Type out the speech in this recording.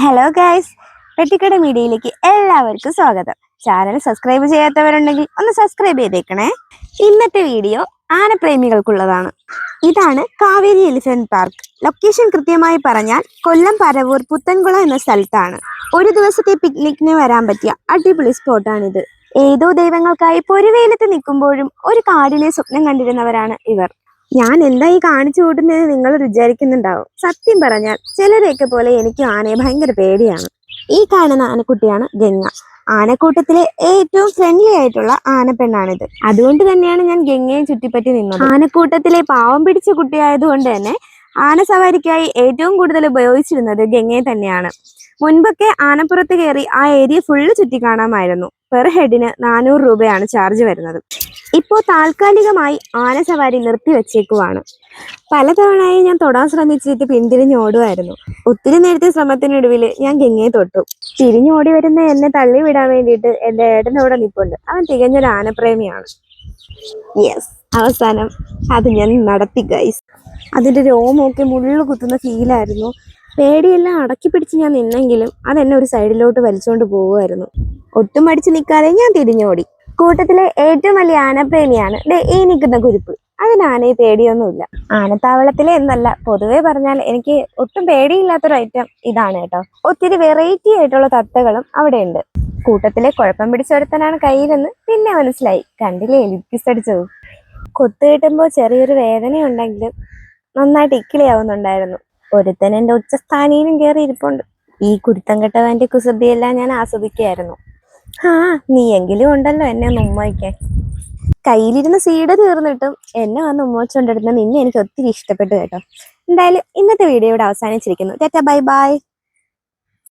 Hello guys, പെട്ടിക്കട മീഡിയയിലേക്ക് എല്ലാവർക്കും സ്വാഗതം. ചാനൽ സബ്സ്ക്രൈബ് ചെയ്യാത്തവരുണ്ടെങ്കിൽ ഒന്ന് സബ്സ്ക്രൈബ് ചെയ്തേക്കണേ. ഇന്നത്തെ വീഡിയോ ആനപ്രേമികൾക്കുള്ളതാണ്. ഇതാണ് കാവേരി എലിഫന്റ് പാർക്ക്. ലൊക്കേഷൻ കൃത്യമായി പറഞ്ഞാൽ കൊല്ലം പരവൂർ പുത്തൻകുളം എന്ന സ്ഥലത്താണ്. ഒരു ദിവസത്തെ പിക്നിക്കിന് വരാൻ പറ്റിയ അടിപൊളി സ്പോട്ടാണിത്. ഏതോ ദൈവങ്ങൾക്കായി പൊരുവേലത്ത് നിൽക്കുമ്പോഴും ഒരു കാടിനെ സ്വപ്നം കണ്ടിരുന്നവരാണ് ഇവർ. ഞാൻ എന്തായി കാണിച്ചു കൂട്ടുന്നത് നിങ്ങൾ വിചാരിക്കുന്നുണ്ടാവും. സത്യം പറഞ്ഞാൽ ചിലരെയൊക്കെ പോലെ എനിക്ക് ആനയെ ഭയങ്കര പേടിയാണ്. ഈ കാണുന്ന ആനക്കുട്ടിയാണ് ഗംഗ. ആനക്കൂട്ടത്തിലെ ഏറ്റവും ഫ്രണ്ട്ലി ആയിട്ടുള്ള ആനപ്പെണ്ണാണിത്. അതുകൊണ്ട് തന്നെയാണ് ഞാൻ ഗംഗയെ ചുറ്റിപ്പറ്റി നിന്നത്. ആനക്കൂട്ടത്തിലെ പാവം പിടിച്ച കുട്ടിയായതുകൊണ്ട് തന്നെ ആന സവാരിക്കായി ഏറ്റവും കൂടുതൽ ഉപയോഗിച്ചിരുന്നത് ഗംഗയെ തന്നെയാണ്. മുൻപൊക്കെ ആനപ്പുറത്ത് കയറി ആ ഏരിയ ഫുള്ള് ചുറ്റി കാണാമായിരുന്നു. പെർ ഹെഡിന് 400 രൂപയാണ് ചാർജ് വരുന്നത്. ഇപ്പോൾ താൽക്കാലികമായി ആന സവാരി നിർത്തിവെച്ചേക്കുവാണ്. പലതവണയായി ഞാൻ തൊടാൻ ശ്രമിച്ചിട്ട് പിന്തിരിഞ്ഞോടുമായിരുന്നു. ഒത്തിരി നേരത്തെ ശ്രമത്തിനൊടുവിൽ ഞാൻ ഗംഗയെ തൊട്ടു. തിരിഞ്ഞോടി വരുന്ന എന്നെ തള്ളി വിടാൻ വേണ്ടിയിട്ട് എൻ്റെ ഏട്ടനോടെ നിൽപ്പുണ്ട്. അവൻ തികഞ്ഞൊരു ആനപ്രേമിയാണ്. യെസ്, അവസാനം അത് ഞാൻ നടത്തി ഗൈസ്. അതിൻ്റെ രോമമൊക്കെ മുള്ളു കുത്തുന്ന ഫീലായിരുന്നു. പേടിയെല്ലാം അടക്കി പിടിച്ച് ഞാൻ നിന്നെങ്കിലും അതെന്നെ ഒരു സൈഡിലോട്ട് വലിച്ചുകൊണ്ട് പോവുമായിരുന്നു. ഒട്ടും മടിച്ച് നിൽക്കാതെ ഞാൻ തിരിഞ്ഞോടി. കൂട്ടത്തിലെ ഏറ്റവും വലിയ ആനപ്രേമിയാണ് ഈ നിൽക്കുന്ന കുരുപ്പ്. അതിന് ആനയെ പേടിയൊന്നുമില്ല. ആനത്താവളത്തിലെ എന്നല്ല, പൊതുവെ പറഞ്ഞാൽ എനിക്ക് ഒട്ടും പേടിയില്ലാത്തൊരു ഐറ്റം ഇതാണ് കേട്ടോ. ഒത്തിരി വെറൈറ്റി ആയിട്ടുള്ള തത്തകളും അവിടെ ഉണ്ട്. കൂട്ടത്തിലെ കുഴപ്പം പിടിച്ചൊരുത്തനാണ് കയ്യിലെന്ന് പിന്നെ മനസ്സിലായി. കണ്ടില്ലേ ലിപ്കിസ് അടിച്ചത്. കൊത്തു കിട്ടുമ്പോൾ ചെറിയൊരു വേദന ഉണ്ടെങ്കിലും നന്നായിട്ട് ഇക്കിളിയാവുന്നുണ്ടായിരുന്നു. ഒരുത്തൻ എൻ്റെ ഉച്ചസ്ഥാനിയിലും കയറി ഇരിപ്പുണ്ട്. ഈ കുരുത്തം കെട്ടവന്റെ കുസൃതിയെല്ലാം ഞാൻ ആസ്വദിക്കുകയായിരുന്നു. നീ എങ്കിലും ഉണ്ടല്ലോ എന്നെ ഒന്ന് ഉമ്മയ്ക്കാൻ. കയ്യിലിരുന്ന് സീഡ് തീർന്നിട്ടും എന്നെ വന്ന് ഉമ്മച്ചുകൊണ്ടിരുന്ന നിന്നെ എനിക്ക് ഒത്തിരി ഇഷ്ടപ്പെട്ടു കേട്ടോ. എന്തായാലും ഇന്നത്തെ വീഡിയോ ഇവിടെ അവസാനിച്ചിരിക്കുന്നു. Tata, bye bye.